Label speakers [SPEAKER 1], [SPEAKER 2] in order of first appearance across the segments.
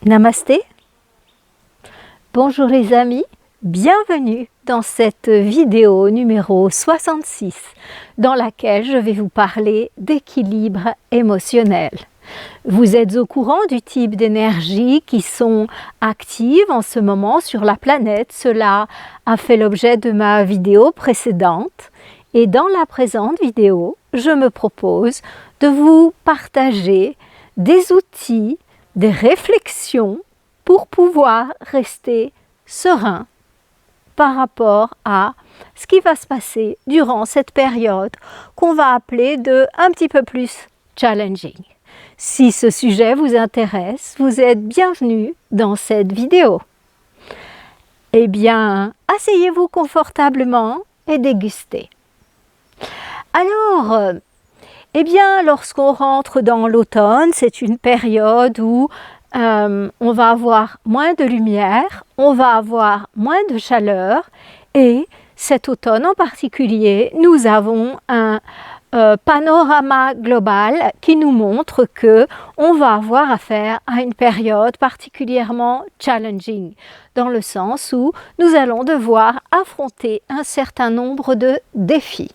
[SPEAKER 1] Namasté. Bonjour les amis, bienvenue dans cette vidéo numéro 66 dans laquelle je vais vous parler d'équilibre émotionnel. Vous êtes au courant du type d'énergie qui sont actives en ce moment sur la planète. Cela a fait l'objet de ma vidéo précédente. Et dans la présente vidéo, je me propose de vous partager des outils, des réflexions pour pouvoir rester serein par rapport à ce qui va se passer durant cette période qu'on va appeler de un petit peu plus challenging. Si ce sujet vous intéresse, vous êtes bienvenus dans cette vidéo. Eh bien, asseyez-vous confortablement et dégustez. Alors, lorsqu'on rentre dans l'automne, c'est une période où on va avoir moins de lumière, on va avoir moins de chaleur et cet automne en particulier, nous avons un panorama global qui nous montre que on va avoir affaire à une période particulièrement challenging, dans le sens où nous allons devoir affronter un certain nombre de défis.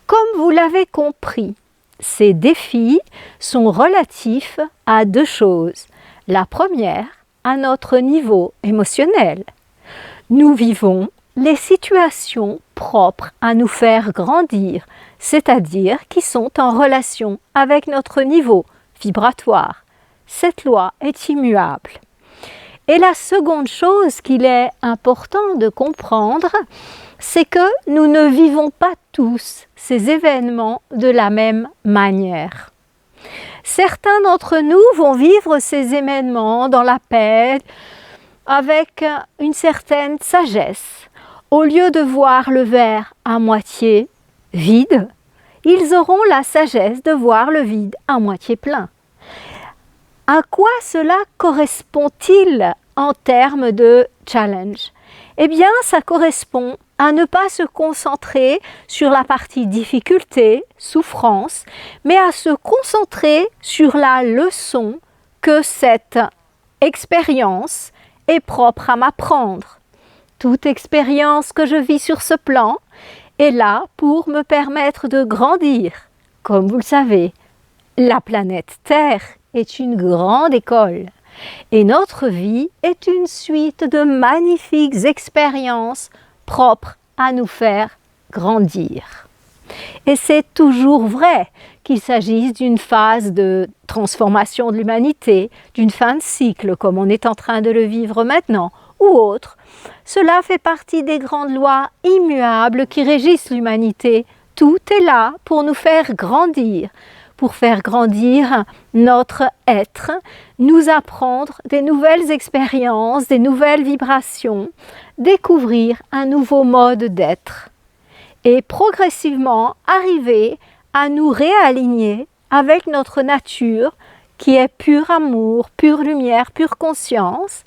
[SPEAKER 1] Comme vous l'avez compris, ces défis sont relatifs à deux choses. La première, à notre niveau émotionnel. Nous vivons les situations propres à nous faire grandir, c'est-à-dire qui sont en relation avec notre niveau vibratoire. Cette loi est immuable. Et la seconde chose qu'il est important de comprendre, c'est que nous ne vivons pas tous ces événements de la même manière. Certains d'entre nous vont vivre ces événements dans la paix, avec une certaine sagesse. Au lieu de voir le verre à moitié vide, ils auront la sagesse de voir le vide à moitié plein. À quoi cela correspond-il en termes de challenge? Eh bien, ça correspond à ne pas se concentrer sur la partie difficulté, souffrance, mais à se concentrer sur la leçon que cette expérience est propre à m'apprendre. Toute expérience que je vis sur ce plan est là pour me permettre de grandir. Comme vous le savez, la planète Terre est une grande école. Et notre vie est une suite de magnifiques expériences propres à nous faire grandir. Et c'est toujours vrai qu'il s'agisse d'une phase de transformation de l'humanité, d'une fin de cycle comme on est en train de le vivre maintenant, ou autre. Cela fait partie des grandes lois immuables qui régissent l'humanité. Tout est là pour nous faire grandir notre être, nous apprendre des nouvelles expériences, des nouvelles vibrations, découvrir un nouveau mode d'être et progressivement arriver à nous réaligner avec notre nature qui est pur amour, pure lumière, pure conscience,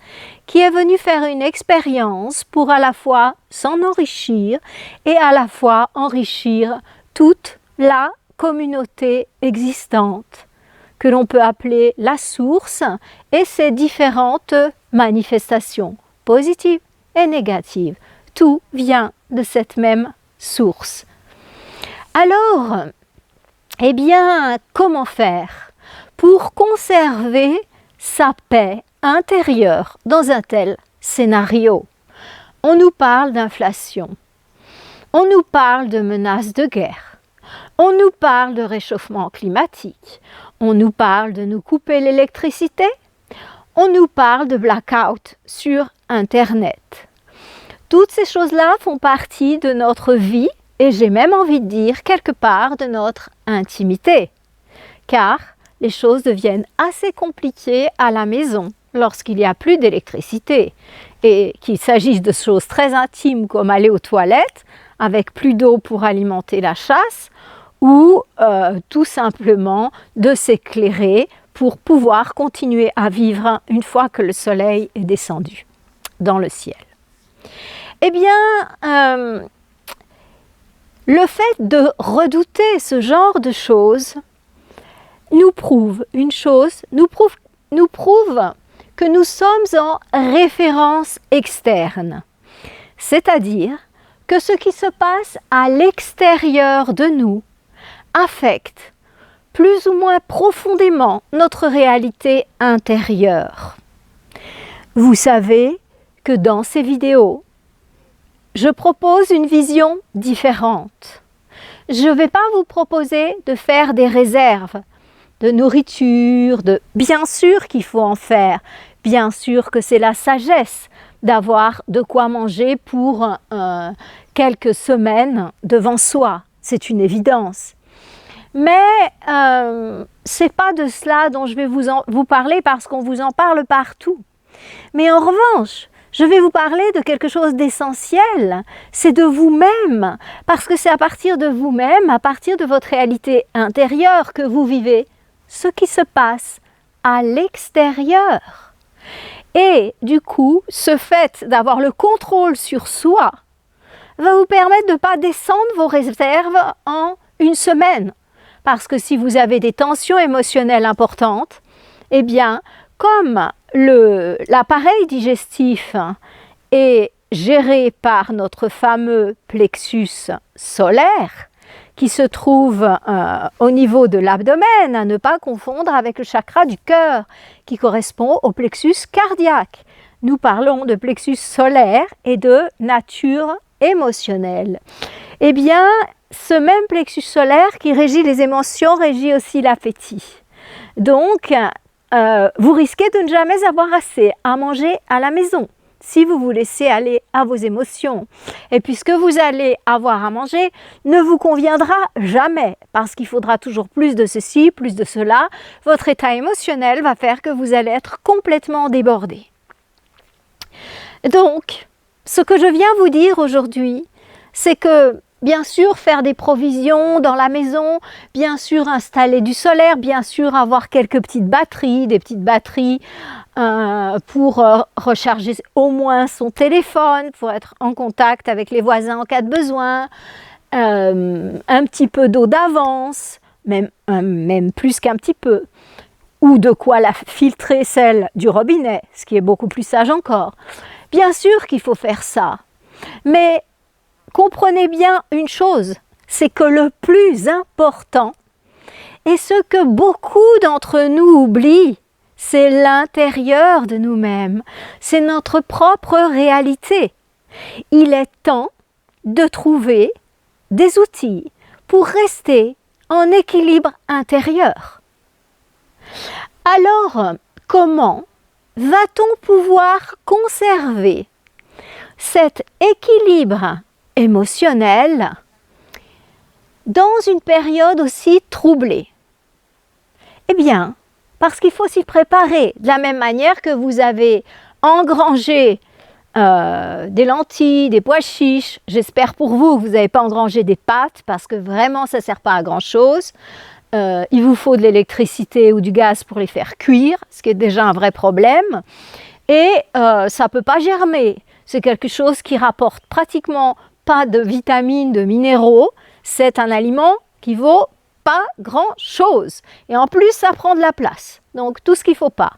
[SPEAKER 1] qui est venue faire une expérience pour à la fois s'en enrichir et à la fois enrichir toute la communauté existante, que l'on peut appeler la source, et ses différentes manifestations, positives et négatives. Tout vient de cette même source. Alors, comment faire pour conserver sa paix intérieure dans un tel scénario? On nous parle d'inflation, on nous parle de menaces de guerre, on nous parle de réchauffement climatique, on nous parle de nous couper l'électricité, on nous parle de blackout sur Internet. Toutes ces choses-là font partie de notre vie et j'ai même envie de dire quelque part de notre intimité. Car les choses deviennent assez compliquées à la maison lorsqu'il n'y a plus d'électricité et qu'il s'agisse de choses très intimes comme aller aux toilettes avec plus d'eau pour alimenter la chasse ou tout simplement de s'éclairer pour pouvoir continuer à vivre une fois que le soleil est descendu dans le ciel. Le fait de redouter ce genre de choses nous prouve une chose, nous prouve que nous sommes en référence externe, c'est-à-dire que ce qui se passe à l'extérieur de nous affecte plus ou moins profondément notre réalité intérieure. Vous savez que dans ces vidéos, je propose une vision différente. Je ne vais pas vous proposer de faire des réserves de nourriture, bien sûr qu'il faut en faire, bien sûr que c'est la sagesse d'avoir de quoi manger pour quelques semaines devant soi, c'est une évidence. Mais ce n'est pas de cela dont je vais vous parler parce qu'on vous en parle partout. Mais en revanche, je vais vous parler de quelque chose d'essentiel, c'est de vous-même, parce que c'est à partir de vous-même, à partir de votre réalité intérieure que vous vivez ce qui se passe à l'extérieur. Et du coup, ce fait d'avoir le contrôle sur soi va vous permettre de ne pas descendre vos réserves en une semaine. Parce que si vous avez des tensions émotionnelles importantes, eh bien, comme l'appareil digestif est géré par notre fameux plexus solaire, qui se trouve au niveau de l'abdomen, à ne pas confondre avec le chakra du cœur, qui correspond au plexus cardiaque. Nous parlons de plexus solaire et de nature émotionnelle. Eh bien, ce même plexus solaire qui régit les émotions régit aussi l'appétit. Donc, vous risquez de ne jamais avoir assez à manger à la maison si vous vous laissez aller à vos émotions. Et puis ce que vous allez avoir à manger ne vous conviendra jamais parce qu'il faudra toujours plus de ceci, plus de cela. Votre état émotionnel va faire que vous allez être complètement débordé. Donc, ce que je viens vous dire aujourd'hui, c'est que bien sûr faire des provisions dans la maison, bien sûr installer du solaire, bien sûr avoir quelques petites batteries, des petites batteries pour recharger au moins son téléphone, pour être en contact avec les voisins en cas de besoin, un petit peu d'eau d'avance, même plus qu'un petit peu, ou de quoi la filtrer celle du robinet, ce qui est beaucoup plus sage encore. Bien sûr qu'il faut faire ça, mais comprenez bien une chose, c'est que le plus important, et ce que beaucoup d'entre nous oublient, c'est l'intérieur de nous-mêmes, c'est notre propre réalité. Il est temps de trouver des outils pour rester en équilibre intérieur. Alors, comment va-t-on pouvoir conserver cet équilibre émotionnel dans une période aussi troublée? Eh bien, parce qu'il faut s'y préparer. De la même manière que vous avez engrangé des lentilles, des pois chiches. J'espère pour vous que vous n'avez pas engrangé des pâtes parce que vraiment ça ne sert pas à grand chose. Il vous faut de l'électricité ou du gaz pour les faire cuire, ce qui est déjà un vrai problème. Et ça ne peut pas germer. C'est quelque chose qui rapporte pratiquement pas de vitamines, de minéraux. C'est un aliment qui vaut pas grand-chose. Et en plus, ça prend de la place. Donc, tout ce qu'il ne faut pas.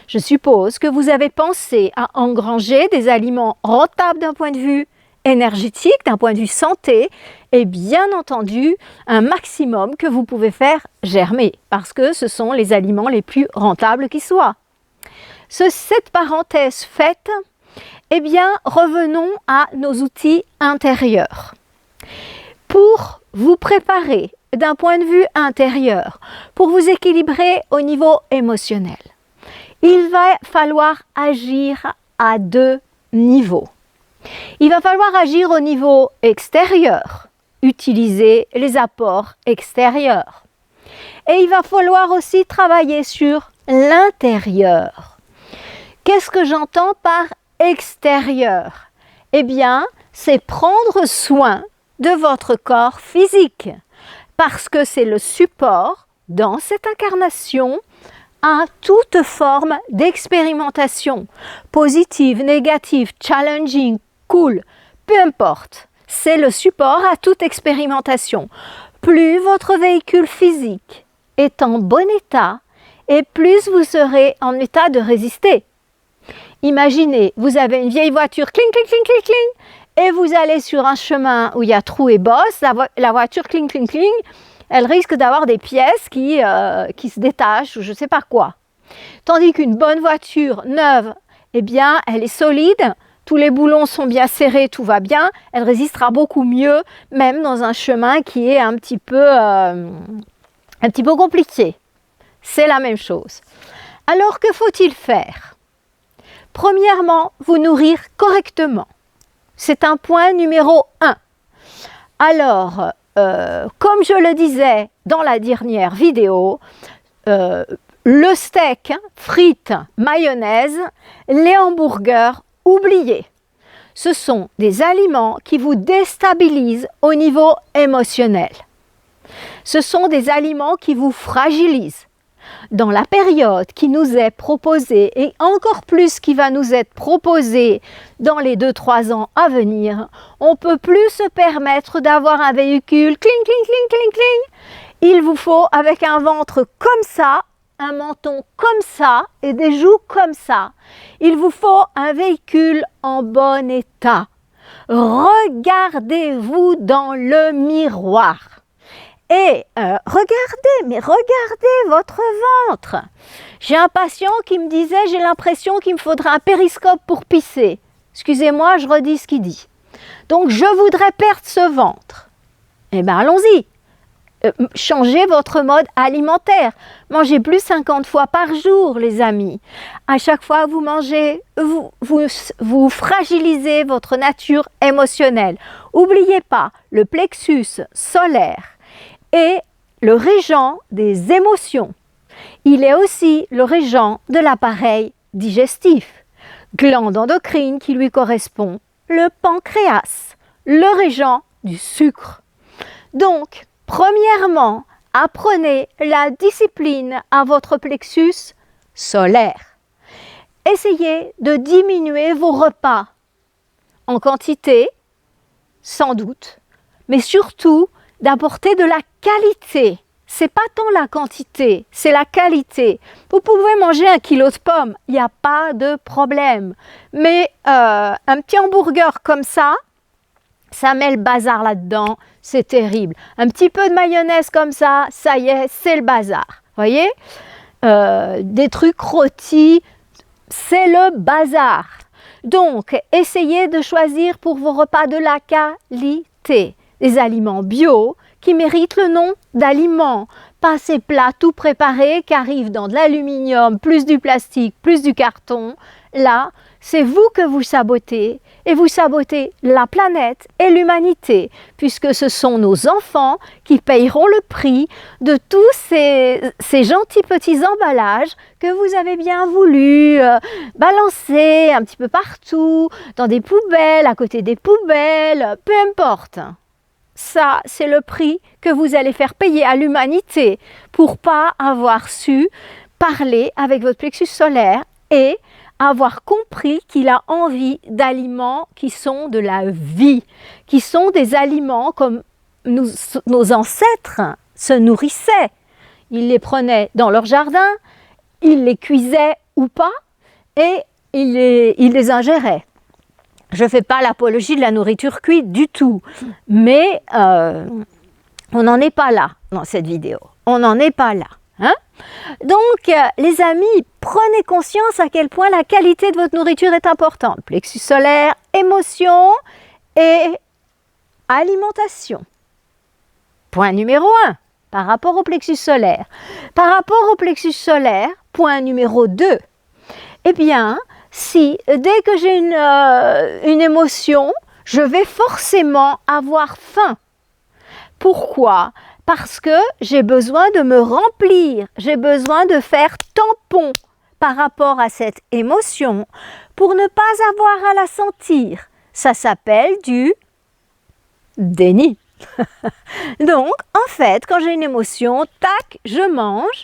[SPEAKER 1] Je suppose que vous avez pensé à engranger des aliments rentables d'un point de vue énergétique, d'un point de vue santé, et bien entendu, un maximum que vous pouvez faire germer, parce que ce sont les aliments les plus rentables qui soient. Cette parenthèse faite, eh bien, revenons à nos outils intérieurs. Pour vous préparer d'un point de vue intérieur, pour vous équilibrer au niveau émotionnel, il va falloir agir à deux niveaux. Il va falloir agir au niveau extérieur, utiliser les apports extérieurs. Et il va falloir aussi travailler sur l'intérieur. Qu'est-ce que j'entends par extérieur? Eh bien, c'est prendre soin de votre corps physique, parce que c'est le support dans cette incarnation à toute forme d'expérimentation, positive, négative, challenging, cool, peu importe. C'est le support à toute expérimentation. Plus votre véhicule physique est en bon état, et plus vous serez en état de résister. Imaginez, vous avez une vieille voiture, cling, cling, cling, cling, cling, et vous allez sur un chemin où il y a trou et bosse, la voiture, cling, cling, cling, elle risque d'avoir des pièces qui se détachent ou je ne sais pas quoi. Tandis qu'une bonne voiture neuve, eh bien, elle est solide, tous les boulons sont bien serrés, tout va bien, elle résistera beaucoup mieux, même dans un chemin qui est un petit peu compliqué. C'est la même chose. Alors, que faut-il faire? Premièrement, vous nourrir correctement. C'est un point numéro 1. Alors, comme je le disais dans la dernière vidéo, le steak, frites, mayonnaise, les hamburgers, oubliez. Ce sont des aliments qui vous déstabilisent au niveau émotionnel. Ce sont des aliments qui vous fragilisent. Dans la période qui nous est proposée et encore plus qui va nous être proposée dans les 2-3 ans à venir, on ne peut plus se permettre d'avoir un véhicule cling, cling, cling, cling, cling. Il vous faut, avec un ventre comme ça, un menton comme ça et des joues comme ça, il vous faut un véhicule en bon état. Regardez-vous dans le miroir. Et regardez votre ventre. J'ai un patient qui me disait, j'ai l'impression qu'il me faudra un périscope pour pisser. Excusez-moi, je redis ce qu'il dit. Donc, je voudrais perdre ce ventre. Eh bien, allons-y. Changez votre mode alimentaire. Mangez plus 50 fois par jour, les amis. À chaque fois que vous mangez, vous fragilisez votre nature émotionnelle. N'oubliez pas, le plexus solaire est le régent des émotions. Il est aussi le régent de l'appareil digestif. Glande endocrine qui lui correspond, le pancréas, le régent du sucre. Donc, premièrement, apprenez la discipline à votre plexus solaire. Essayez de diminuer vos repas en quantité, sans doute, mais surtout d'apporter de la qualité. C'est pas tant la quantité, c'est la qualité. Vous pouvez manger 1 kilo de pommes, il n'y a pas de problème. Mais un petit hamburger comme ça met le bazar là-dedans, c'est terrible. Un petit peu de mayonnaise comme ça y est, c'est le bazar. Voyez, des trucs rôtis, c'est le bazar. Donc, essayez de choisir pour vos repas de la qualité. Des aliments bio qui méritent le nom d'aliments. Pas ces plats tout préparés qui arrivent dans de l'aluminium, plus du plastique, plus du carton. Là, c'est vous que vous sabotez et vous sabotez la planète et l'humanité puisque ce sont nos enfants qui payeront le prix de tous ces gentils petits emballages que vous avez bien voulu balancer un petit peu partout, dans des poubelles, à côté des poubelles, peu importe. Ça, c'est le prix que vous allez faire payer à l'humanité pour pas avoir su parler avec votre plexus solaire et avoir compris qu'il a envie d'aliments qui sont de la vie, qui sont des aliments comme nos ancêtres se nourrissaient. Ils les prenaient dans leur jardin, ils les cuisaient ou pas et ils les ingéraient. Je ne fais pas l'apologie de la nourriture cuite du tout, mais on n'en est pas là dans cette vidéo. On n'en est pas là. Hein? Donc, les amis, prenez conscience à quel point la qualité de votre nourriture est importante. Plexus solaire, émotion et alimentation. Point numéro 1, par rapport au plexus solaire. Par rapport au plexus solaire, point numéro 2, eh bien, si dès que j'ai une émotion, je vais forcément avoir faim. Pourquoi ? Parce que j'ai besoin de me remplir, j'ai besoin de faire tampon par rapport à cette émotion pour ne pas avoir à la sentir. Ça s'appelle du déni. Donc, en fait, quand j'ai une émotion, tac, je mange,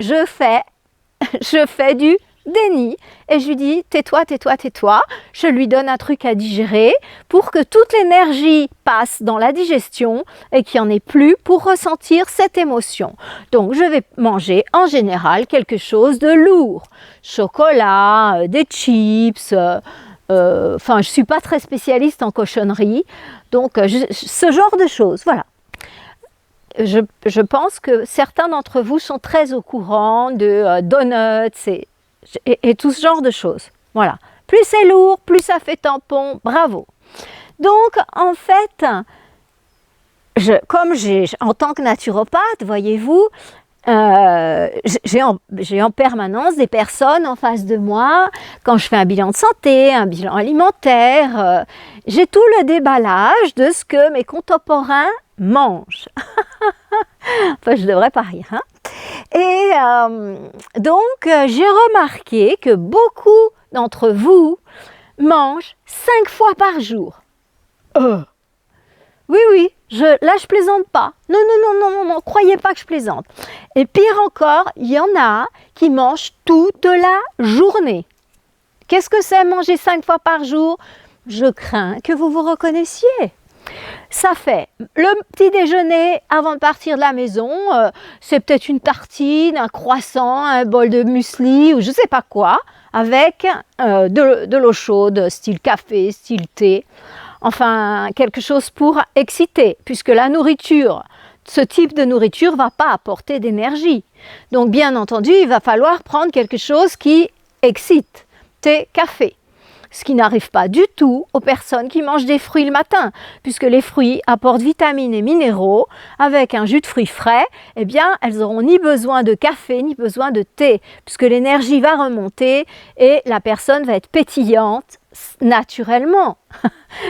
[SPEAKER 1] je fais du déni. Et je lui dis, tais-toi, tais-toi, tais-toi. Je lui donne un truc à digérer pour que toute l'énergie passe dans la digestion et qu'il n'y en ait plus pour ressentir cette émotion. Donc, je vais manger en général quelque chose de lourd. Chocolat, des chips, je ne suis pas très spécialiste en cochonnerie. Donc, ce genre de choses, voilà. Je pense que certains d'entre vous sont très au courant de donuts et tout ce genre de choses. Voilà. Plus c'est lourd, plus ça fait tampon. Bravo. Donc, en fait, en tant que naturopathe, voyez-vous, j'ai en permanence des personnes en face de moi. Quand je fais un bilan de santé, un bilan alimentaire, j'ai tout le déballage de ce que mes contemporains mangent. Enfin, je ne devrais pas rire. Hein? Et donc, j'ai remarqué que beaucoup d'entre vous mangent 5 fois par jour. Oui, là je plaisante pas. Non, croyez pas que je plaisante. Et pire encore, il y en a qui mangent toute la journée. Qu'est-ce que c'est manger 5 fois par jour? Je crains que vous vous reconnaissiez. Ça fait le petit déjeuner avant de partir de la maison, c'est peut-être une tartine, un croissant, un bol de muesli ou je ne sais pas quoi, avec de l'eau chaude, style café, style thé. Enfin, quelque chose pour exciter, puisque la nourriture, ce type de nourriture ne va pas apporter d'énergie. Donc, bien entendu, il va falloir prendre quelque chose qui excite, thé, café. Ce qui n'arrive pas du tout aux personnes qui mangent des fruits le matin, puisque les fruits apportent vitamines et minéraux. Avec un jus de fruits frais, eh bien, elles n'auront ni besoin de café, ni besoin de thé, puisque l'énergie va remonter et la personne va être pétillante naturellement,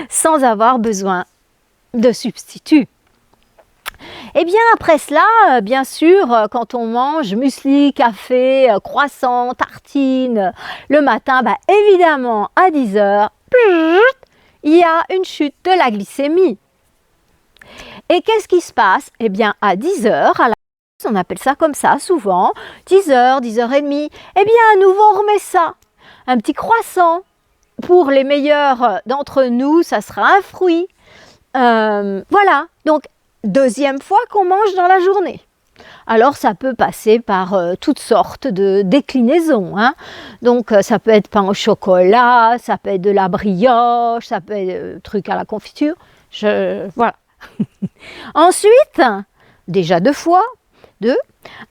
[SPEAKER 1] sans avoir besoin de substitut. Et bien après cela, bien sûr, quand on mange muesli, café, croissant, tartine, le matin, évidemment à 10 heures, il y a une chute de la glycémie. Et qu'est-ce qui se passe? Eh bien à 10 heures, on appelle ça comme ça souvent, 10 heures, 10 heures et demie, eh bien à nouveau on remet ça, un petit croissant. Pour les meilleurs d'entre nous, ça sera un fruit. Voilà, donc deuxième fois qu'on mange dans la journée. Alors ça peut passer par toutes sortes de déclinaisons. Hein. Donc ça peut être pain au chocolat, ça peut être de la brioche, ça peut être truc à la confiture. Voilà. Ensuite, déjà 2 fois.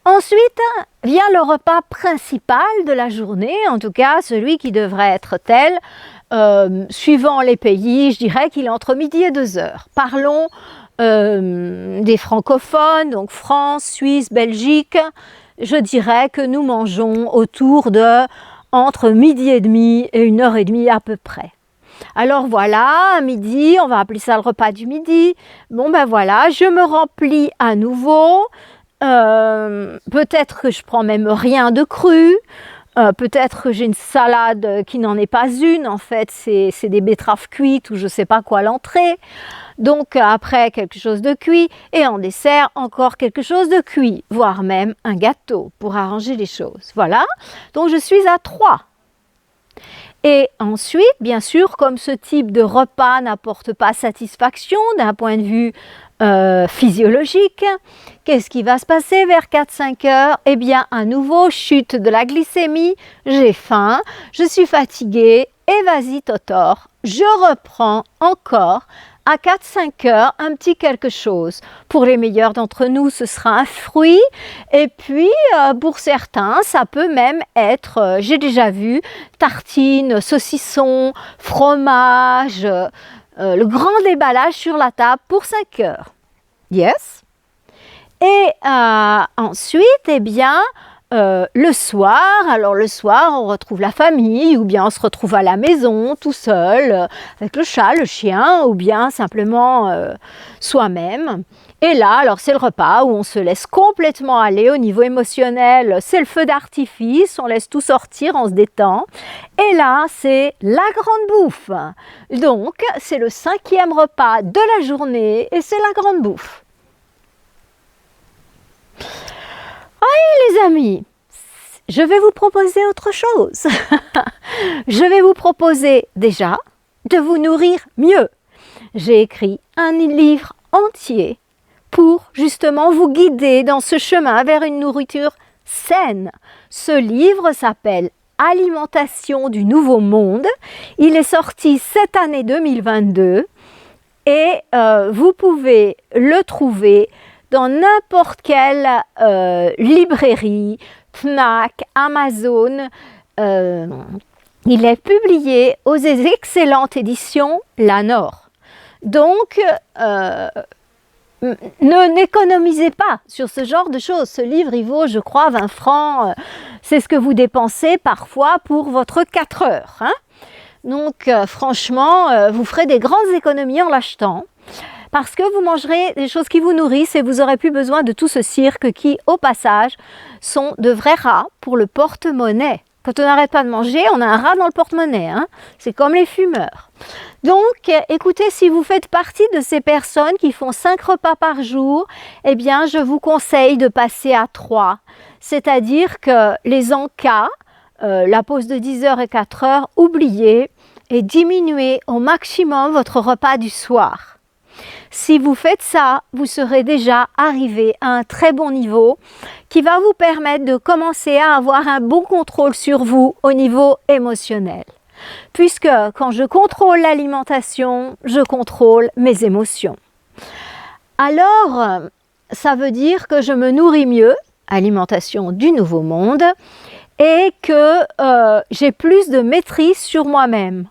[SPEAKER 1] Ensuite vient le repas principal de la journée, en tout cas celui qui devrait être tel. Suivant les pays, je dirais qu'il est entre midi et 2 heures. Parlons des francophones, donc France, Suisse, Belgique. Je dirais que nous mangeons autour de entre midi et demi et 1h30 à peu près. Alors voilà, à midi, on va appeler ça le repas du midi. Bon ben voilà, je me remplis à nouveau. Peut-être que je prends même rien de cru, peut-être que j'ai une salade qui n'en est pas une, en fait c'est des betteraves cuites ou je ne sais pas quoi l'entrée, donc après quelque chose de cuit et en dessert encore quelque chose de cuit, voire même un gâteau pour arranger les choses. Voilà, donc je suis à 3. Et ensuite, bien sûr, comme ce type de repas n'apporte pas satisfaction d'un point de vue physiologique, qu'est-ce qui va se passer vers 4-5 heures? Eh bien, à nouveau, chute de la glycémie, j'ai faim, je suis fatiguée et vas-y totor, je reprends encore à 4-5 heures un petit quelque chose. Pour les meilleurs d'entre nous, ce sera un fruit et puis pour certains, ça peut même être, j'ai déjà vu, tartines, saucissons, fromage, le grand déballage sur la table pour 5 heures. Yes. Et ensuite, eh bien, le soir, alors le soir, on retrouve la famille ou bien on se retrouve à la maison tout seul avec le chat, le chien ou bien simplement soi-même. Et là, alors c'est le repas où on se laisse complètement aller au niveau émotionnel, c'est le feu d'artifice, on laisse tout sortir, on se détend. Et là, c'est la grande bouffe. Donc, c'est le 5e repas de la journée et c'est la grande bouffe. Oui, les amis, je vais vous proposer autre chose. Je vais vous proposer déjà de vous nourrir mieux. J'ai écrit un livre entier pour justement vous guider dans ce chemin vers une nourriture saine. Ce livre s'appelle Alimentation du Nouveau Monde. Il est sorti cette année 2022 et vous pouvez le trouver dans n'importe quelle librairie, Fnac, Amazon. Il est publié aux excellentes éditions Lanor. Donc, n'économisez pas sur ce genre de choses. Ce livre, il vaut, je crois, 20 francs. C'est ce que vous dépensez parfois pour votre 4 heures. Hein. Donc, franchement, vous ferez des grandes économies en l'achetant. Parce que vous mangerez des choses qui vous nourrissent et vous n'aurez plus besoin de tout ce cirque qui, au passage, sont de vrais rats pour le porte-monnaie. Quand on n'arrête pas de manger, on a un rat dans le porte-monnaie. Hein. C'est comme les fumeurs. Donc, écoutez, si vous faites partie de ces personnes qui font 5 repas par jour, eh bien, je vous conseille de passer à 3. C'est-à-dire que les encas, la pause de 10 heures et 4 heures, oubliez et diminuez au maximum votre repas du soir. Si vous faites ça, vous serez déjà arrivé à un très bon niveau qui va vous permettre de commencer à avoir un bon contrôle sur vous au niveau émotionnel. Puisque quand je contrôle l'alimentation, je contrôle mes émotions. Alors, ça veut dire que je me nourris mieux, alimentation du nouveau monde, et que j'ai plus de maîtrise sur moi-même.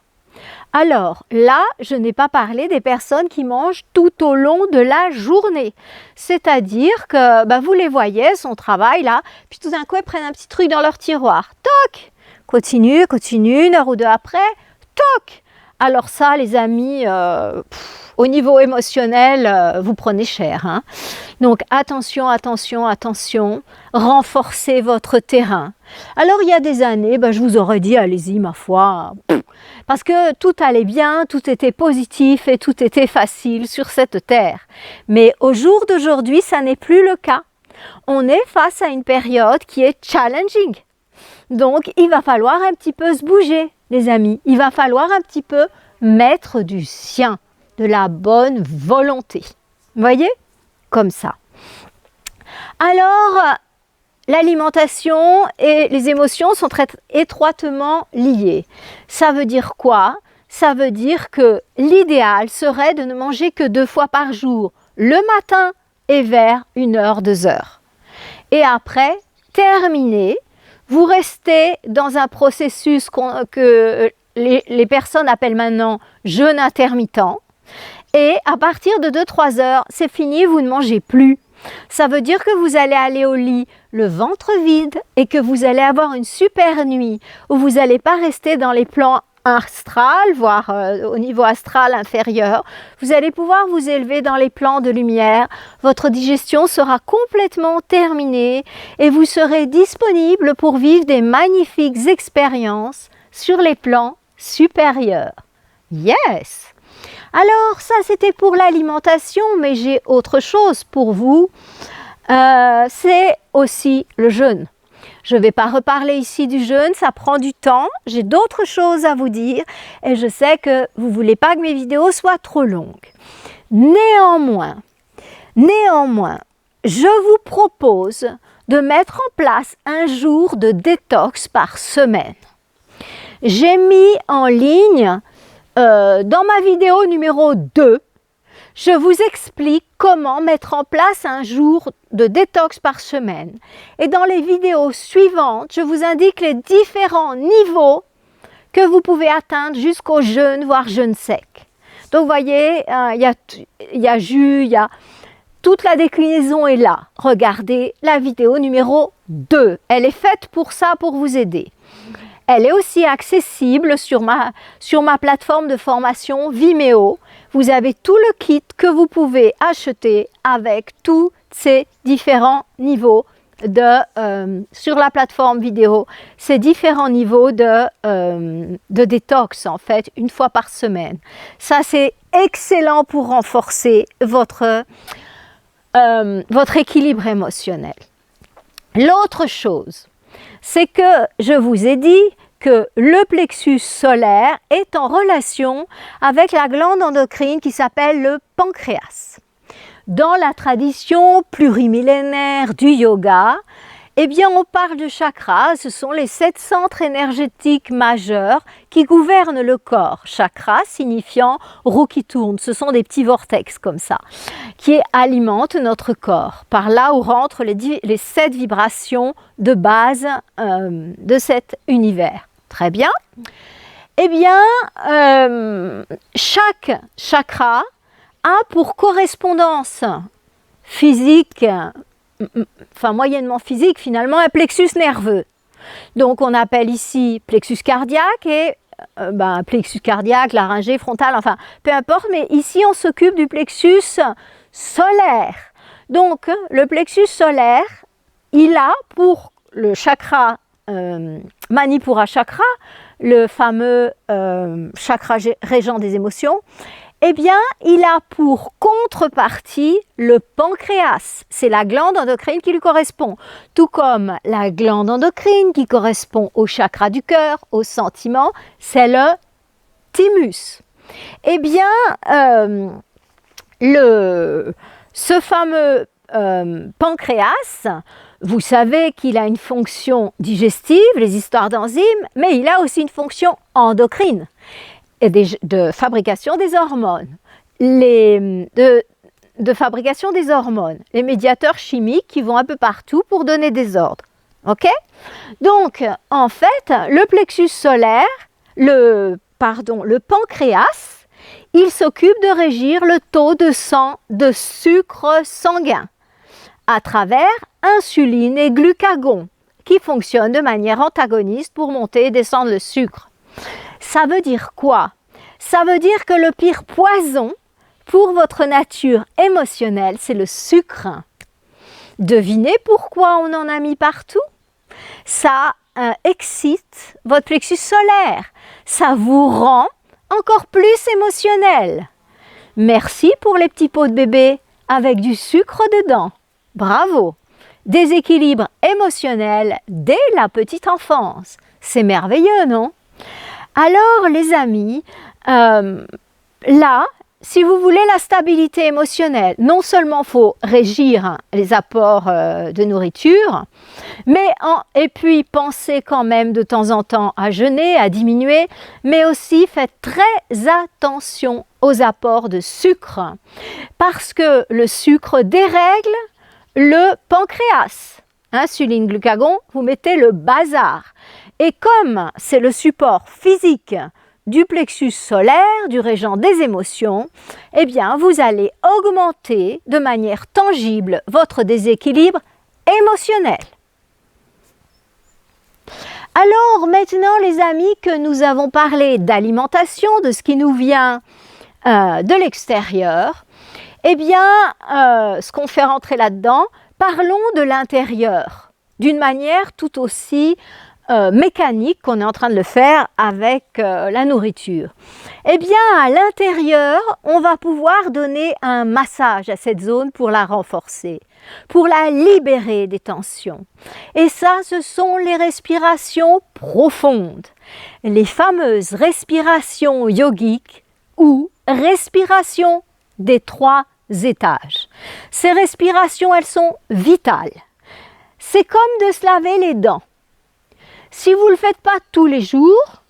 [SPEAKER 1] Alors là, je n'ai pas parlé des personnes qui mangent tout au long de la journée. C'est-à-dire que vous les voyez, son travail là, puis tout d'un coup, ils prennent un petit truc dans leur tiroir. Toc! Continue, une heure ou deux après, toc! Alors ça, les amis, au niveau émotionnel, vous prenez cher. Hein. Donc attention, attention, attention, renforcez votre terrain. Alors il y a des années, je vous aurais dit, allez-y ma foi, parce que tout allait bien, tout était positif et tout était facile sur cette terre. Mais au jour d'aujourd'hui, ça n'est plus le cas. On est face à une période qui est challenging. Donc il va falloir un petit peu se bouger, les amis. Il va falloir un petit peu mettre du sien, de la bonne volonté. Vous voyez? Comme ça. Alors, l'alimentation et les émotions sont très étroitement liées. Ça veut dire quoi? Ça veut dire que l'idéal serait de ne manger que 2 fois par jour, le matin et vers 1h, 2h. Et après, terminé, vous restez dans un processus que les personnes appellent maintenant jeûne intermittent. Et à partir de 2-3 heures, c'est fini, vous ne mangez plus. Ça veut dire que vous allez aller au lit le ventre vide et que vous allez avoir une super nuit où vous n'allez pas rester dans les plans astral, voire au niveau astral inférieur. Vous allez pouvoir vous élever dans les plans de lumière. Votre digestion sera complètement terminée et vous serez disponible pour vivre des magnifiques expériences sur les plans supérieurs. Yes! Alors, ça, c'était pour l'alimentation, mais j'ai autre chose pour vous. C'est aussi le jeûne. Je ne vais pas reparler ici du jeûne, ça prend du temps. J'ai d'autres choses à vous dire et je sais que vous ne voulez pas que mes vidéos soient trop longues. Néanmoins, je vous propose de mettre en place un jour de détox par semaine. J'ai mis en ligne dans ma vidéo numéro 2, je vous explique comment mettre en place un jour de détox par semaine. Et dans les vidéos suivantes, je vous indique les différents niveaux que vous pouvez atteindre jusqu'au jeûne, voire jeûne sec. Donc vous voyez, il y a jus, il y a toute la déclinaison est là. Regardez la vidéo numéro 2. Elle est faite pour ça, pour vous aider. Elle est aussi accessible sur ma plateforme de formation Vimeo. Vous avez tout le kit que vous pouvez acheter avec tous ces différents niveaux sur la plateforme vidéo, ces différents niveaux de détox en fait, 1 fois par semaine. Ça, c'est excellent pour renforcer votre équilibre émotionnel. L'autre chose, c'est que je vous ai dit que le plexus solaire est en relation avec la glande endocrine qui s'appelle le pancréas. Dans la tradition plurimillénaire du yoga, eh bien, on parle de chakras, ce sont les 7 centres énergétiques majeurs qui gouvernent le corps. Chakra signifiant roue qui tourne, ce sont des petits vortex comme ça, qui alimentent notre corps, par là où rentrent les 7 vibrations de base de cet univers. Très bien. Eh bien, chaque chakra a pour correspondance physique, enfin moyennement physique finalement, un plexus nerveux. Donc on appelle ici plexus cardiaque et plexus cardiaque, laryngé, frontal, enfin peu importe, mais ici on s'occupe du plexus solaire. Donc le plexus solaire, il a pour le chakra Manipura chakra, le fameux chakra régent des émotions, eh bien, il a pour contrepartie le pancréas. C'est la glande endocrine qui lui correspond. Tout comme la glande endocrine qui correspond au chakra du cœur, au sentiment, c'est le thymus. Eh bien, ce fameux pancréas, vous savez qu'il a une fonction digestive, les histoires d'enzymes, mais il a aussi une fonction endocrine et de fabrication des hormones. De fabrication des hormones, les médiateurs chimiques qui vont un peu partout pour donner des ordres. Ok? Donc, en fait, le plexus solaire, le pancréas, il s'occupe de régir le taux de sang, de sucre sanguin à travers insuline et glucagon qui fonctionnent de manière antagoniste pour monter et descendre le sucre. Ça veut dire quoi? Ça veut dire que le pire poison pour votre nature émotionnelle, c'est le sucre. Devinez pourquoi on en a mis partout? Ça excite votre plexus solaire. Ça vous rend encore plus émotionnel. Merci pour les petits pots de bébé avec du sucre dedans. Bravo! Déséquilibre émotionnel dès la petite enfance. C'est merveilleux, non? Alors, les amis, là, si vous voulez la stabilité émotionnelle, non seulement il faut régir les apports de nourriture, et puis pensez quand même de temps en temps à jeûner, à diminuer, mais aussi faites très attention aux apports de sucre, parce que le sucre dérègle le pancréas. Insuline, glucagon, vous mettez le bazar. Et comme c'est le support physique du plexus solaire, du régent des émotions, eh bien, vous allez augmenter de manière tangible votre déséquilibre émotionnel. Alors maintenant, les amis, que nous avons parlé d'alimentation, de ce qui nous vient de l'extérieur, eh bien, ce qu'on fait rentrer là-dedans, parlons de l'intérieur, d'une manière tout aussi mécanique qu'on est en train de le faire avec la nourriture. Eh bien, à l'intérieur, on va pouvoir donner un massage à cette zone pour la renforcer, pour la libérer des tensions. Et ça, ce sont les respirations profondes, les fameuses respirations yogiques ou respirations des 3 étages. Ces respirations, elles sont vitales. C'est comme de se laver les dents. Si vous ne le faites pas tous les jours,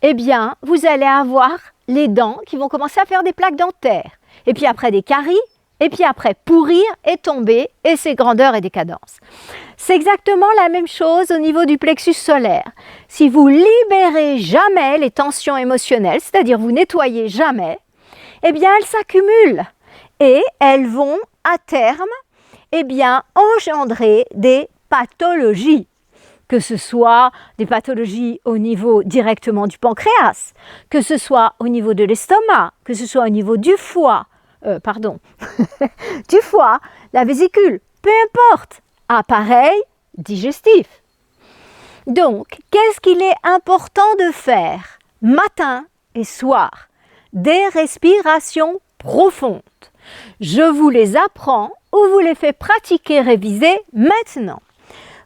[SPEAKER 1] eh bien, vous allez avoir les dents qui vont commencer à faire des plaques dentaires. Et puis après des caries, et puis après pourrir et tomber, et c'est grandeur et décadence. C'est exactement la même chose au niveau du plexus solaire. Si vous libérez jamais les tensions émotionnelles, c'est-à-dire vous nettoyez jamais, eh bien, elles s'accumulent. Et elles vont, à terme, eh bien, engendrer des pathologies, que ce soit des pathologies au niveau directement du pancréas, que ce soit au niveau de l'estomac, que ce soit au niveau du foie, du foie, la vésicule, peu importe, appareil digestif. Donc, qu'est-ce qu'il est important de faire matin et soir? Des respirations profondes. Je vous les apprends ou vous les fais pratiquer, réviser maintenant.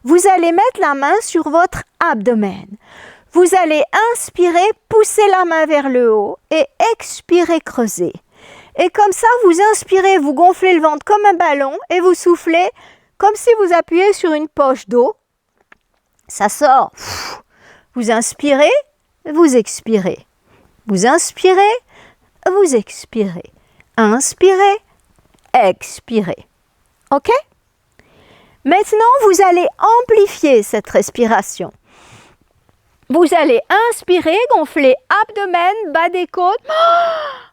[SPEAKER 1] vous allez mettre la main sur votre abdomen. Vous allez inspirer, pousser la main vers le haut et expirer, creuser. Et comme ça, vous inspirez, vous gonflez le ventre comme un ballon et vous soufflez comme si vous appuyez sur une poche d'eau. Ça sort. Vous inspirez, vous expirez. Vous inspirez, vous expirez. Inspirez, expirez. OK? Maintenant, vous allez amplifier cette respiration. Vous allez inspirer, gonfler abdomen, bas des côtes,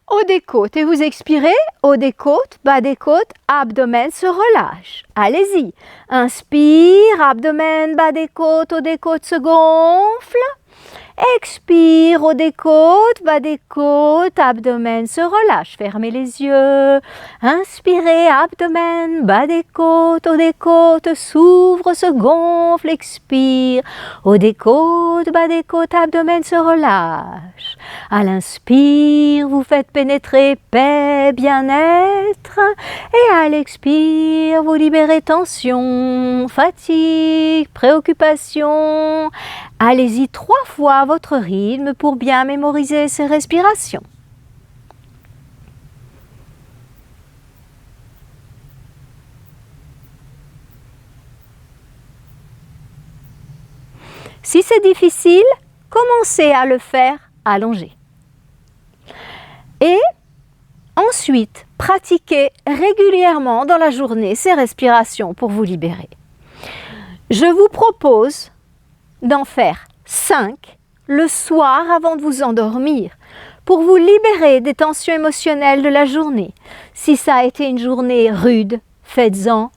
[SPEAKER 1] haut des côtes. Et vous expirez, haut des côtes, bas des côtes, abdomen se relâche. Allez-y. Inspire, abdomen, bas des côtes, haut des côtes se gonfle. Expire, haut des côtes, bas des côtes, abdomen se relâche. Fermez les yeux. Inspirez, abdomen, bas des côtes, haut des côtes, s'ouvre, se gonfle. Expire, haut des côtes, bas des côtes, abdomen se relâche. À l'inspire, vous faites pénétrer paix, bien-être. Et à l'expire, vous libérez tension, fatigue, préoccupation. Allez-y 3 fois à votre rythme pour bien mémoriser ces respirations. Si c'est difficile, commencez à le faire allongé. Et ensuite, pratiquez régulièrement dans la journée ces respirations pour vous libérer. Je vous propose d'en faire 5 le soir avant de vous endormir pour vous libérer des tensions émotionnelles de la journée. Si ça a été une journée rude, faites-en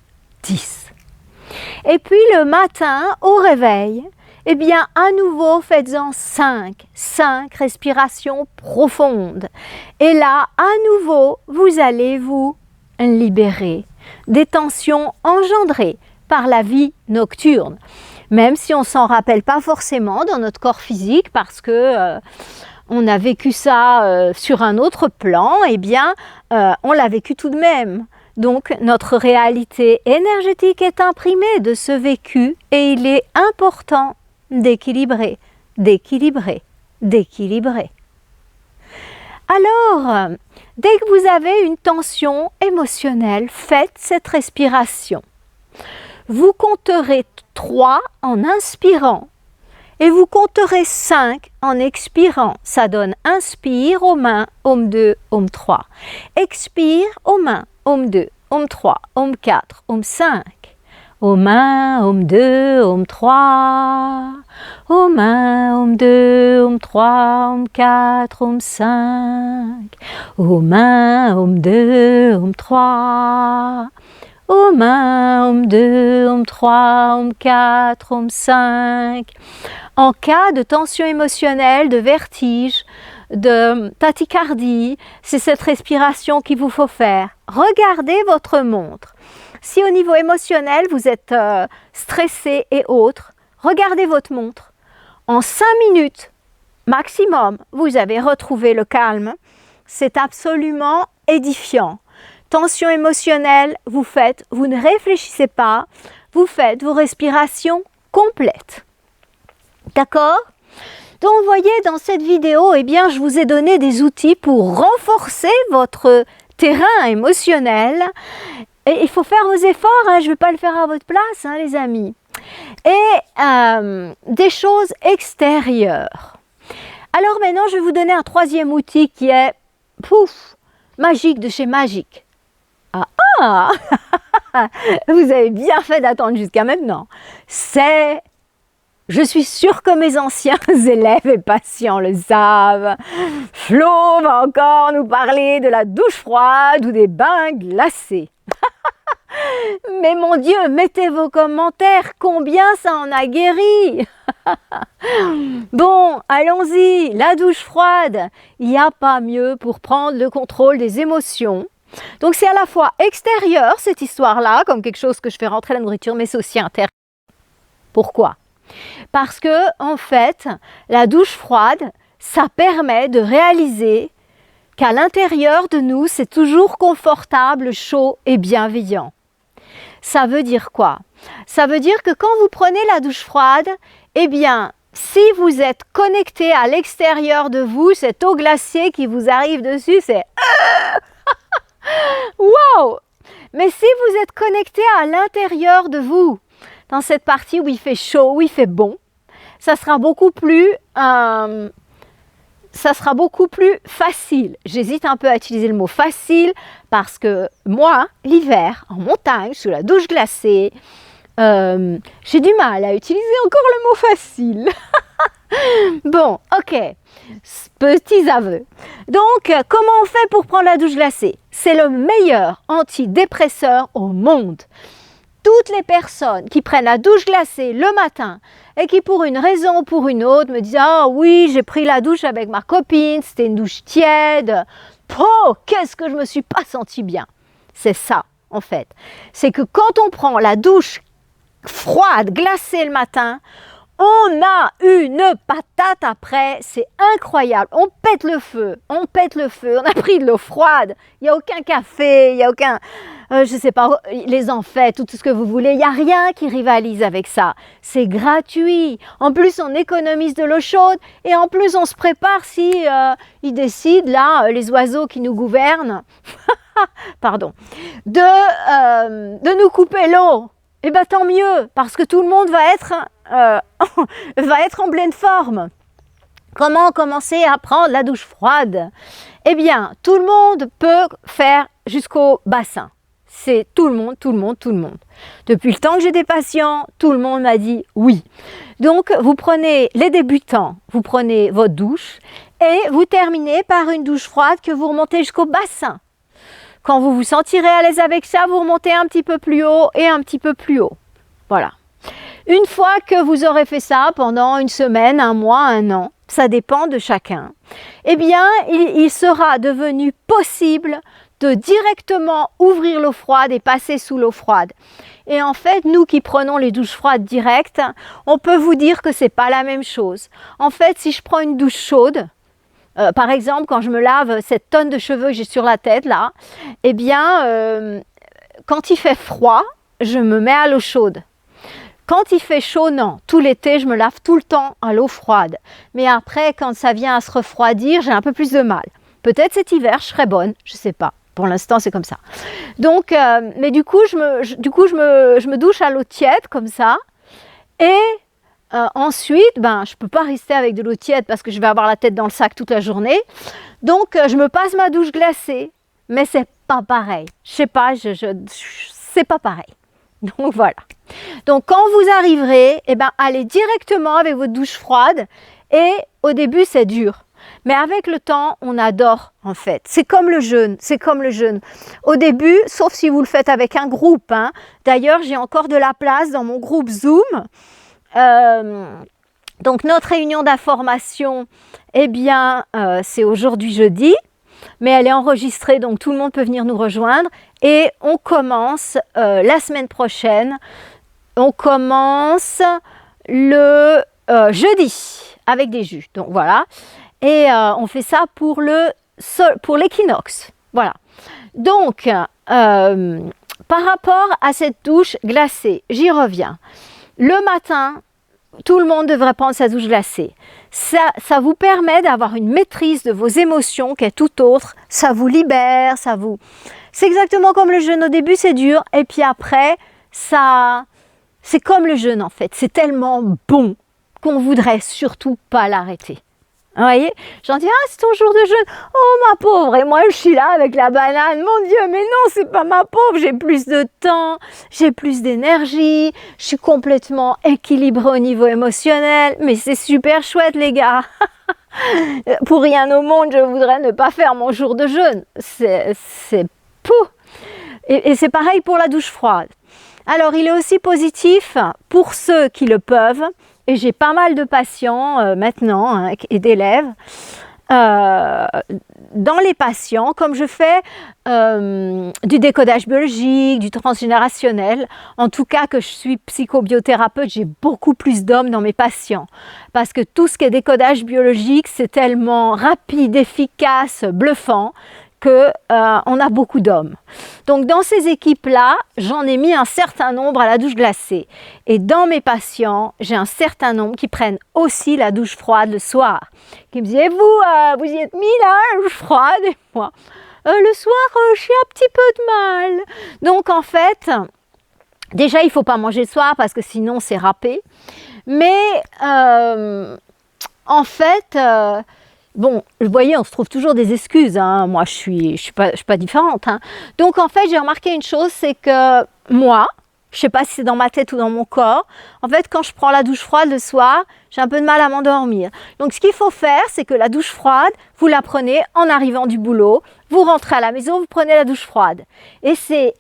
[SPEAKER 1] 10. Et puis le matin, au réveil, eh bien à nouveau faites-en 5 respirations profondes. Et là, à nouveau, vous allez vous libérer des tensions engendrées par la vie nocturne. Même si on ne s'en rappelle pas forcément dans notre corps physique parce que on a vécu ça sur un autre plan, eh bien on l'a vécu tout de même. Donc notre réalité énergétique est imprimée de ce vécu et il est important d'équilibrer, d'équilibrer, d'équilibrer. Alors, dès que vous avez une tension émotionnelle, faites cette respiration. Vous compterez 3 en inspirant et vous compterez 5 en expirant. Ça donne inspire, Om 1, Om 2, Om 3. Expire, Om 1, Om 2, Om 3, Om 4, Om 5. Om 1, Om 2, Om 3. Om 1, Om 2, Om 3, Om 4, Om 5. Om 1, Om 2, Om 3. Om 1, Om 2, Om 3, Om 4, Om 5. En cas de tension émotionnelle, de vertige, de tachycardie, c'est cette respiration qu'il vous faut faire. Regardez votre montre. Si au niveau émotionnel, vous êtes stressé et autres, regardez votre montre. En 5 minutes maximum, vous avez retrouvé le calme. C'est absolument édifiant. Tension émotionnelle, vous ne réfléchissez pas, vous faites vos respirations complètes. D'accord? Donc, vous voyez, dans cette vidéo, eh bien, je vous ai donné des outils pour renforcer votre terrain émotionnel. Et il faut faire vos efforts, hein, je ne vais pas le faire à votre place, hein, les amis. Et des choses extérieures. Alors maintenant, je vais vous donner un 3e outil qui est, magique de chez Magique. Ah, vous avez bien fait d'attendre jusqu'à maintenant. Je suis sûre que mes anciens élèves et patients le savent. Flo va encore nous parler de la douche froide ou des bains glacés. Mais mon Dieu, mettez vos commentaires, combien ça en a guéri. Bon, allons-y, la douche froide. Il n'y a pas mieux pour prendre le contrôle des émotions. Donc c'est à la fois extérieur, cette histoire-là, comme quelque chose que je fais rentrer la nourriture, mais c'est aussi intérieur. Pourquoi? Parce que, en fait, la douche froide, ça permet de réaliser qu'à l'intérieur de nous, c'est toujours confortable, chaud et bienveillant. Ça veut dire quoi? Ça veut dire que quand vous prenez la douche froide, eh bien, si vous êtes connecté à l'extérieur de vous, cette eau glacée qui vous arrive dessus, c'est wow! Mais si vous êtes connecté à l'intérieur de vous, dans cette partie où il fait chaud, où il fait bon, ça sera beaucoup plus facile. J'hésite un peu à utiliser le mot facile parce que moi, l'hiver, en montagne, sous la douche glacée, j'ai du mal à utiliser encore le mot facile. Bon, ok, petits aveux. Donc, comment on fait pour prendre la douche glacée? C'est le meilleur antidépresseur au monde. Toutes les personnes qui prennent la douche glacée le matin et qui pour une raison ou pour une autre me disent « Ah oui, j'ai pris la douche avec ma copine, c'était une douche tiède. Oh, qu'est-ce que je me suis pas sentie bien !» C'est ça, en fait. C'est que quand on prend la douche froide, glacée le matin, on a une patate après, c'est incroyable. On pète le feu, on a pris de l'eau froide, il n'y a aucun café, il n'y a aucun, je sais pas, les enfêtes, tout ce que vous voulez, il n'y a rien qui rivalise avec ça. C'est gratuit. En plus, on économise de l'eau chaude et en plus, on se prépare si ils décident, là, les oiseaux qui nous gouvernent, pardon, de nous couper l'eau. Eh bien, tant mieux, parce que tout le monde va être en pleine forme. Comment commencer à prendre la douche froide? Eh bien, tout le monde peut faire jusqu'au bassin. C'est tout le monde. Depuis le temps que j'ai des patients, tout le monde m'a dit oui. Donc, vous prenez les débutants, vous prenez votre douche et vous terminez par une douche froide que vous remontez jusqu'au bassin. Quand vous vous sentirez à l'aise avec ça, vous remontez un petit peu plus haut et un petit peu plus haut. Voilà. Une fois que vous aurez fait ça pendant une semaine, un mois, un an, ça dépend de chacun, eh bien, il sera devenu possible de directement ouvrir l'eau froide et passer sous l'eau froide. Et en fait, nous qui prenons les douches froides directes, on peut vous dire que c'est pas la même chose. En fait, si je prends une douche chaude, par exemple, quand je me lave cette tonne de cheveux que j'ai sur la tête, là, eh bien, quand il fait froid, je me mets à l'eau chaude. Quand il fait chaud, non. Tout l'été, je me lave tout le temps à l'eau froide. Mais après, quand ça vient à se refroidir, j'ai un peu plus de mal. Peut-être cet hiver, je serai bonne, je ne sais pas. Pour l'instant, c'est comme ça. Donc, mais du coup, je me douche à l'eau tiède, comme ça. Et ensuite, je ne peux pas rester avec de l'eau tiède parce que je vais avoir la tête dans le sac toute la journée. Donc, je me passe ma douche glacée. Mais c'est pas pareil. Je sais pas, c'est pas pareil. Donc, voilà. Donc, quand vous arriverez, eh ben, allez directement avec votre douche froide. Et au début, c'est dur. Mais avec le temps, on adore, en fait. C'est comme le jeûne. Au début, sauf si vous le faites avec un groupe. Hein. D'ailleurs, j'ai encore de la place dans mon groupe Zoom. Donc, notre réunion d'information, eh bien, c'est aujourd'hui jeudi. Mais elle est enregistrée, donc tout le monde peut venir nous rejoindre. Et on commence la semaine prochaine. On commence le jeudi avec des jus. Donc, voilà. Et on fait ça pour l'équinoxe. Voilà. Donc, par rapport à cette douche glacée, j'y reviens. Le matin, tout le monde devrait prendre sa douche glacée. Ça vous permet d'avoir une maîtrise de vos émotions qui est tout autre. Ça vous libère, C'est exactement comme le jeûne. Au début, c'est dur. Et puis après, c'est comme le jeûne en fait. C'est tellement bon qu'on voudrait surtout pas l'arrêter. Vous voyez, j'en dis, c'est ton jour de jeûne. Oh, ma pauvre. Et moi, je suis là avec la banane. Mon Dieu, mais non, c'est pas ma pauvre. J'ai plus de temps, j'ai plus d'énergie. Je suis complètement équilibrée au niveau émotionnel. Mais c'est super chouette, les gars. Pour rien au monde, je voudrais ne pas faire mon jour de jeûne. C'est pou. Et c'est pareil pour la douche froide. Alors, il est aussi positif pour ceux qui le peuvent. Et j'ai pas mal de patients maintenant et d'élèves. Dans les patients, comme je fais du décodage biologique, du transgénérationnel, en tout cas que je suis psychobiothérapeute, j'ai beaucoup plus d'hommes dans mes patients. Parce que tout ce qui est décodage biologique, c'est tellement rapide, efficace, bluffant, qu'on a beaucoup d'hommes. Donc dans ces équipes-là, j'en ai mis un certain nombre à la douche glacée. Et dans mes patients, j'ai un certain nombre qui prennent aussi la douche froide le soir. Qui me disent, et vous y êtes mis là, la douche froide, et moi, le soir, je suis un petit peu de mal. Donc en fait, déjà il ne faut pas manger le soir parce que sinon c'est râpé. Mais en fait... bon, vous voyez, on se trouve toujours des excuses, hein. Moi, je suis pas différente, hein. Donc, en fait, j'ai remarqué une chose, c'est que moi, je ne sais pas si c'est dans ma tête ou dans mon corps, en fait, quand je prends la douche froide le soir, j'ai un peu de mal à m'endormir. Donc, ce qu'il faut faire, c'est que la douche froide, vous la prenez en arrivant du boulot, vous rentrez à la maison, vous prenez la douche froide. Et c'est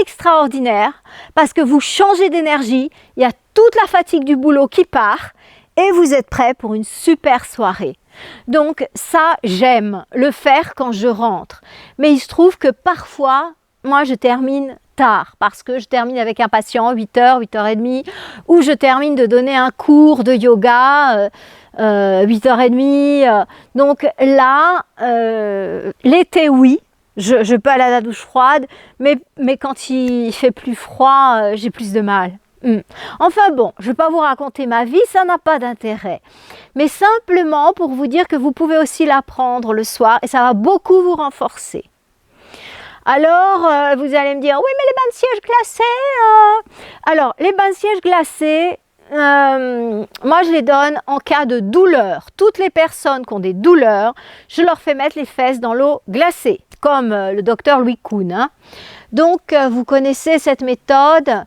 [SPEAKER 1] extraordinaire parce que vous changez d'énergie, il y a toute la fatigue du boulot qui part et vous êtes prêt pour une super soirée. Donc ça, j'aime le faire quand je rentre. Mais il se trouve que parfois, moi, je termine tard parce que je termine avec un patient 8h, 8h30 ou je termine de donner un cours de yoga 8h30. Donc là, l'été, oui, je peux aller à la douche froide, mais quand il fait plus froid, j'ai plus de mal. Enfin bon, je ne vais pas vous raconter ma vie, ça n'a pas d'intérêt. Mais simplement pour vous dire que vous pouvez aussi la prendre le soir et ça va beaucoup vous renforcer. Alors, vous allez me dire, oui, mais les bains de siège glacés Alors, les bains de siège glacés, moi je les donne en cas de douleur. Toutes les personnes qui ont des douleurs, je leur fais mettre les fesses dans l'eau glacée, comme le docteur Louis Kuhn, hein. Donc, vous connaissez cette méthode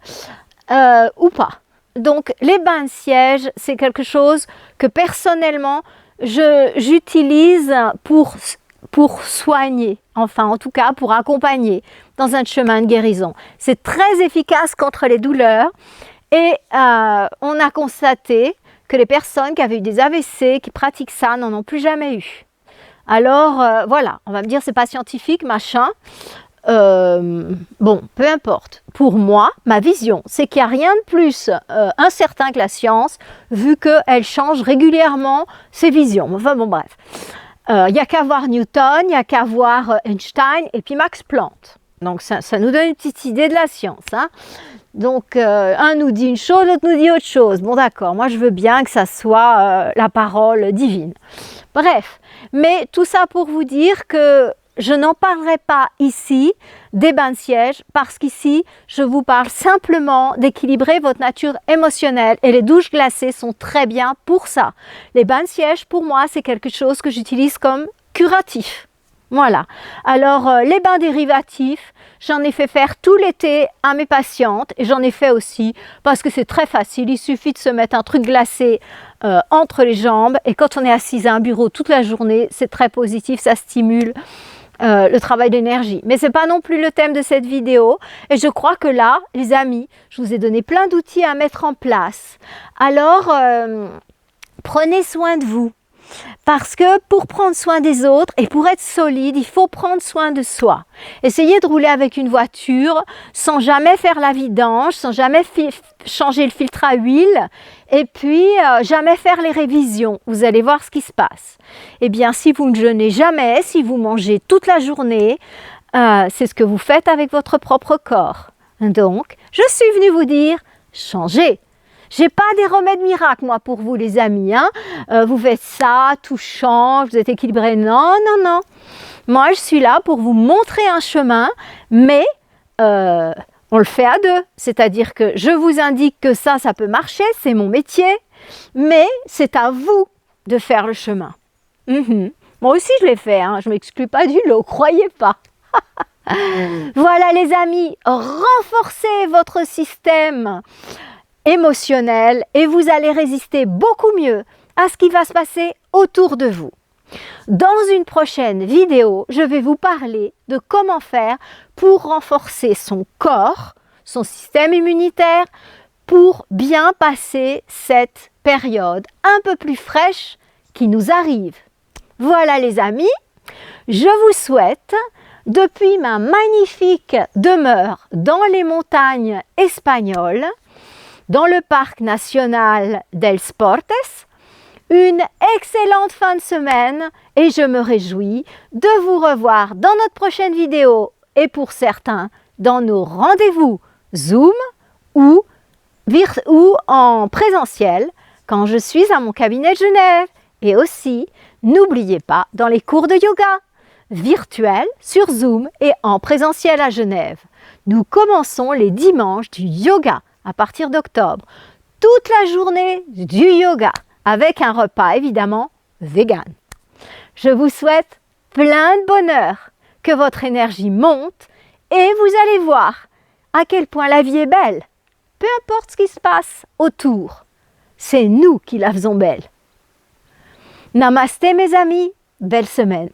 [SPEAKER 1] ou pas. Donc, les bains de siège, c'est quelque chose que personnellement, j'utilise pour soigner, enfin en tout cas pour accompagner dans un chemin de guérison. C'est très efficace contre les douleurs et on a constaté que les personnes qui avaient eu des AVC, qui pratiquent ça, n'en ont plus jamais eu. Alors voilà, on va me dire c'est pas scientifique, machin. Bon, peu importe. Pour moi, ma vision, c'est qu'il n'y a rien de plus incertain que la science, vu qu'elle change régulièrement ses visions. Enfin bon, bref. Il n'y a qu'à voir Newton, il n'y a qu'à voir Einstein et puis Max Planck. Donc ça nous donne une petite idée de la science, hein. Donc un nous dit une chose, l'autre nous dit autre chose. Bon d'accord, moi je veux bien que ça soit la parole divine. Bref, mais tout ça pour vous dire que je n'en parlerai pas ici des bains de siège parce qu'ici, je vous parle simplement d'équilibrer votre nature émotionnelle et les douches glacées sont très bien pour ça. Les bains de siège, pour moi, c'est quelque chose que j'utilise comme curatif. Voilà. Alors, les bains dérivatifs, j'en ai fait faire tout l'été à mes patientes et j'en ai fait aussi parce que c'est très facile. Il suffit de se mettre un truc glacé entre les jambes et quand on est assise à un bureau toute la journée, c'est très positif, ça stimule le travail d'énergie. Mais ce n'est pas non plus le thème de cette vidéo. Et je crois que là, les amis, je vous ai donné plein d'outils à mettre en place. Alors, prenez soin de vous. Parce que pour prendre soin des autres et pour être solide, il faut prendre soin de soi. Essayez de rouler avec une voiture sans jamais faire la vidange, sans jamais changer le filtre à huile et puis jamais faire les révisions. Vous allez voir ce qui se passe. Eh bien, si vous ne jeûnez jamais, si vous mangez toute la journée, c'est ce que vous faites avec votre propre corps. Donc, je suis venue vous dire, changez. J'ai pas des remèdes miracles, moi, pour vous, les amis, hein. Vous faites ça, tout change, vous êtes équilibrés. Non, non, non. Moi, je suis là pour vous montrer un chemin, mais on le fait à deux. C'est-à-dire que je vous indique que ça peut marcher, c'est mon métier, mais c'est à vous de faire le chemin. Moi aussi, je l'ai fait, hein. Je ne m'exclus pas du lot, croyez pas. Voilà, les amis, renforcez votre système émotionnel et vous allez résister beaucoup mieux à ce qui va se passer autour de vous. Dans une prochaine vidéo, je vais vous parler de comment faire pour renforcer son corps, son système immunitaire, pour bien passer cette période un peu plus fraîche qui nous arrive. Voilà les amis, je vous souhaite, depuis ma magnifique demeure dans les montagnes espagnoles, dans le parc national d'Els Portes, une excellente fin de semaine et je me réjouis de vous revoir dans notre prochaine vidéo et pour certains dans nos rendez-vous Zoom ou en présentiel quand je suis à mon cabinet de Genève. Et aussi, n'oubliez pas dans les cours de yoga virtuels sur Zoom et en présentiel à Genève. Nous commençons les dimanches du yoga à partir d'octobre. Toute la journée du yoga avec un repas évidemment vegan. Je vous souhaite plein de bonheur, que votre énergie monte et vous allez voir à quel point la vie est belle. Peu importe ce qui se passe autour, c'est nous qui la faisons belle. Namasté mes amis, belle semaine.